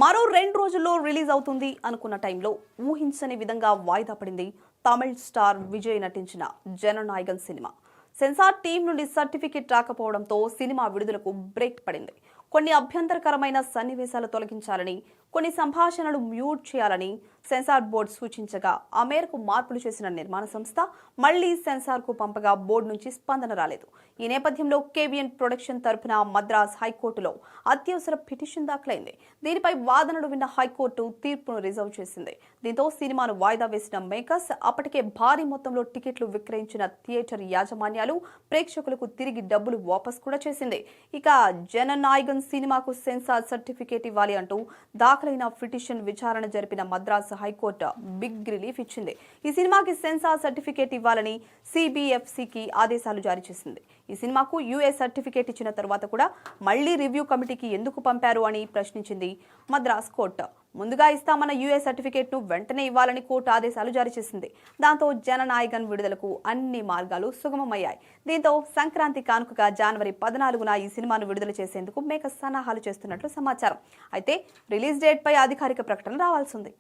మరో 2 రోజుల్లో రిలీజ్ అవుతుంది అనుకున్న టైంలో ఊహించని విధంగా వాయిదా పడింది తమిళ్ స్టార్ విజయ్ నటించిన జననాయగన్ సినిమా. సెన్సార్ టీం నుండి సర్టిఫికెట్ రాకపోవడంతో సినిమా విడుదలకు బ్రేక్ పడింది. కొన్ని అభ్యంతరకరమైన సన్నివేశాలు తొలగించాలని, కొన్ని సంభాషణలు మ్యూట్ చేయాలని సెన్సార్ బోర్డు సూచించగా ఆ మేరకు మార్పులు చేసిన నిర్మాణ సంస్థ మళ్లీ సెన్సార్కు పంపగా బోర్డు నుంచి స్పందన రాలేదు. ఈ నేపథ్యంలో కేబిఎన్ ప్రొడక్షన్ తరపున మద్రాస్ హైకోర్టులో అత్యవసర పిటిషన్ దాఖలైంది. దీనిపై వాదనలు విన్న హైకోర్టు తీర్పును రిజర్వ్ చేసింది. దీంతో సినిమాను వాయిదా వేసిన మేకర్స్ అప్పటికే భారీ మొత్తంలో టికెట్లు విక్రయించిన థియేటర్ యాజమాన్యాలు ప్రేక్షకులకు తిరిగి డబ్బులు వాపస్ కూడా చేసింది. ఇక జననాయగన్ సినిమాకు సెన్సార్ సర్టిఫికేట్ ఇవ్వాలి అంటూ దాఖలైన పిటిషన్ విచారణ జరిపిన మద్రాస్ హైకోర్టు బిగ్ రిలీఫ్ ఇచ్చింది. ఈ సినిమాకి సెన్సార్ సర్టిఫికేట్ ఇవ్వాలని సిబిఎఫ్సికి ఆదేశాలు జారీ చేసింది. ఈ సినిమాకు యుఎస్ సర్టిఫికేట్ ఇచ్చిన తర్వాత కూడా మళ్లీ రివ్యూ కమిటీకి ఎందుకు పంపారు అని ప్రశ్నించింది మద్రాస్ కోర్టు. ముందుగా ఇస్తామన్న యుఎస్ సర్టిఫికేట్ ను వెంటనే ఇవ్వాలని కోర్టు ఆదేశాలు జారీ చేసింది. దాంతో జననాయగన్ విడుదలకు అన్ని మార్గాలు సుగమమయ్యాయి. దీంతో సంక్రాంతి కానుకగా జనవరి 14న ఈ సినిమాను విడుదల చేసేందుకు మేకర్స్ సన్నాహాలు చేస్తున్నట్లు సమాచారం. అయితే రిలీజ్ డేట్ పై అధికారిక ప్రకటన రావాల్సింది.